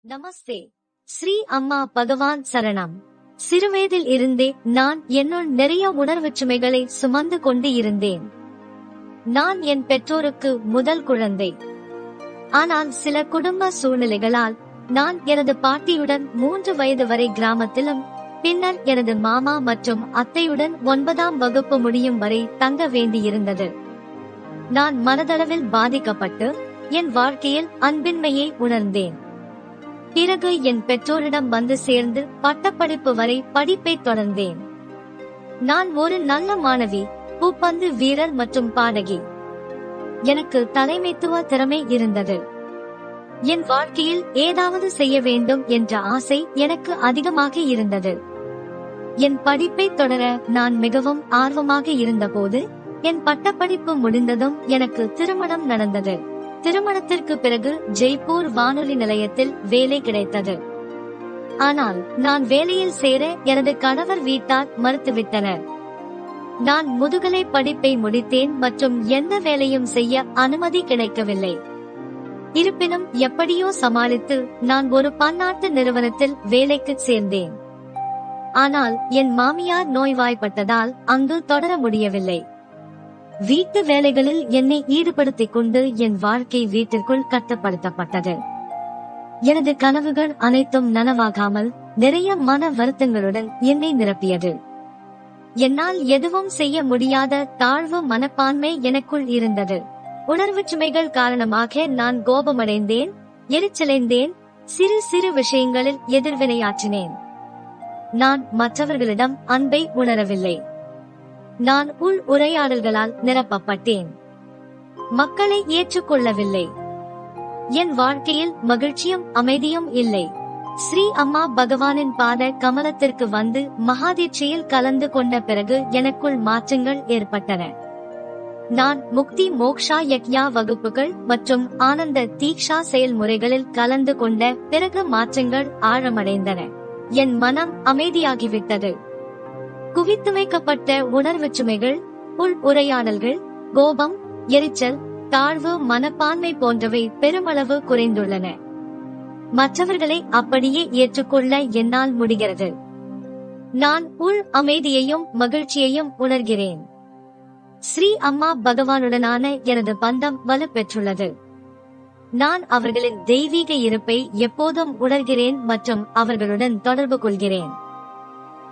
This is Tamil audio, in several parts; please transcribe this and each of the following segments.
நமஸ்தே. ஸ்ரீ அம்மா பகவான் சரணம். சிறுவயதில் இருந்தே நான் என்னுள் நிறைய உணர்வுச்சுமைகளை சுமந்து கொண்டு இருந்தேன். நான் என் பெற்றோருக்கு முதல் குழந்தை. ஆனால் சில குடும்ப சூழ்நிலைகளால் நான் எனது பாட்டியுடன் 3 வயது வரை கிராமத்திலும், பின்னர் எனது மாமா மற்றும் அத்தையுடன் 9ஆம் வகுப்பு முடியும் வரை தங்க வேண்டியிருந்தது. நான் மனதளவில் பாதிக்கப்பட்டு என் வாழ்க்கையில் அன்பின்மையை உணர்ந்தேன். பிறகு என் பெற்றோரிடம் வந்து சேர்ந்து பட்டப்படிப்பு வரை படிப்பை தொடர்ந்தேன். நான் ஒரு நல்ல மாணவி, பூப்பந்து வீரர் மற்றும் பாடகி. எனக்கு தலைமைத்துவ திறமை இருந்தது. என் வாழ்க்கையில் ஏதாவது செய்ய வேண்டும் என்ற ஆசை எனக்கு அதிகமாக இருந்தது. என் படிப்பை தொடர நான் மிகவும் ஆர்வமாக இருந்தபோது என் பட்டப்படிப்பு முடிந்ததும் எனக்கு திருமணம் நடந்தது. திருமணத்திற்கு பிறகு ஜெய்ப்பூர் வானொலி நிலையத்தில் வேலை கிடைத்தது. ஆனால் நான் வேலையில் சேர எனது கணவர் வீட்டார் மறுத்துவிட்டனர். நான் முதுகலை படிப்பை முடித்தேன் மற்றும் எந்த வேலையும் செய்ய அனுமதி கிடைக்கவில்லை. இருப்பினும் எப்படியோ சமாளித்து நான் ஒரு பன்னாட்டு நிறுவனத்தில் வேலைக்கு சேர்ந்தேன். ஆனால் என் மாமியார் நோய்வாய்ப்பட்டதால் அங்கு தொடர முடியவில்லை. வீட்டு வேலைகளில் என்னை ஈடுபடுத்திக் கொண்டு என் வாழ்க்கை வீட்டிற்குள் கட்டுப்படுத்தப்பட்டது. எனது கனவுகள் அனைத்தும் நனவாகாமல் நிறைய மன வருத்தங்களுடன் என்னை நிரப்பியது. என்னால் எதுவும் செய்ய முடியாத தாழ்வு மனப்பான்மை எனக்குள் இருந்தது. உணர்வுச்சுமைகள் காரணமாக நான் கோபமடைந்தேன், எரிச்சலைந்தேன், சிறு சிறு விஷயங்களில் எதிர்வினையாற்றினேன். நான் மற்றவர்களிடம் அன்பை உணரவில்லை. நான் உள் உரையாடல்களால் நிரப்பப்பட்டேன். மக்களை ஏற்றுக்கொள்ளவில்லை. என் வாழ்க்கையில் மகிழ்ச்சியும் அமைதியும் இல்லை. ஸ்ரீ அம்மா பகவானின் பாத கமலத்திற்கு வந்து மகாதீட்சையில் கலந்து கொண்ட பிறகு எனக்குள் மாற்றங்கள் ஏற்பட்டன. நான் முக்தி மோக்ஷா யக்யா வகுப்புகள் மற்றும் ஆனந்த தீக்ஷா செயல்முறைகளில் கலந்து கொண்ட பிறகு மாற்றங்கள் ஆழமடைந்தன. என் மனம் அமைதியாகிவிட்டது. குவித்து வைக்கப்பட்ட உணர்வுச்சுமைகள், உள் உரையாடல்கள், கோபம், எரிச்சல், தாழ்வு மனப்பான்மை போன்றவை பெருமளவு குறைந்துள்ளன. மற்றவர்களை அப்படியே ஏற்றுக்கொள்ள என்னால் முடிகிறது. நான் உள் அமைதியையும் மகிழ்ச்சியையும் உணர்கிறேன். ஸ்ரீ அம்மா பகவானுடனான எனது பந்தம் வலுப்பெற்றுள்ளது. நான் அவர்களின் தெய்வீக இருப்பை எப்போதும் உணர்கிறேன் மற்றும் அவர்களுடன் தொடர்பு கொள்கிறேன்.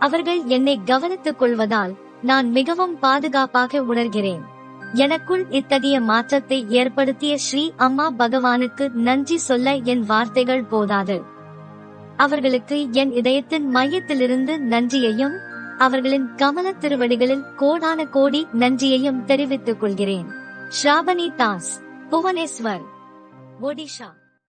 அவர்கள் என்னை கவனித்துக் கொள்வதால் நான் மிகவும் பாதுகாப்பாக உணர்கிறேன். எனக்குள் இத்தகைய மாற்றத்தை ஏற்படுத்திய ஸ்ரீ அம்மா பகவானுக்கு நன்றி சொல்ல என் வார்த்தைகள் போதாது. அவர்களுக்கு என் இதயத்தின் மையத்திலிருந்து நன்றியையும், அவர்களின் கமல திருவடிகளில் கோடான கோடி நன்றியையும் தெரிவித்துக் கொள்கிறேன். ஸ்ராவணி தாஸ், புவனேஸ்வர், ஒடிஷா.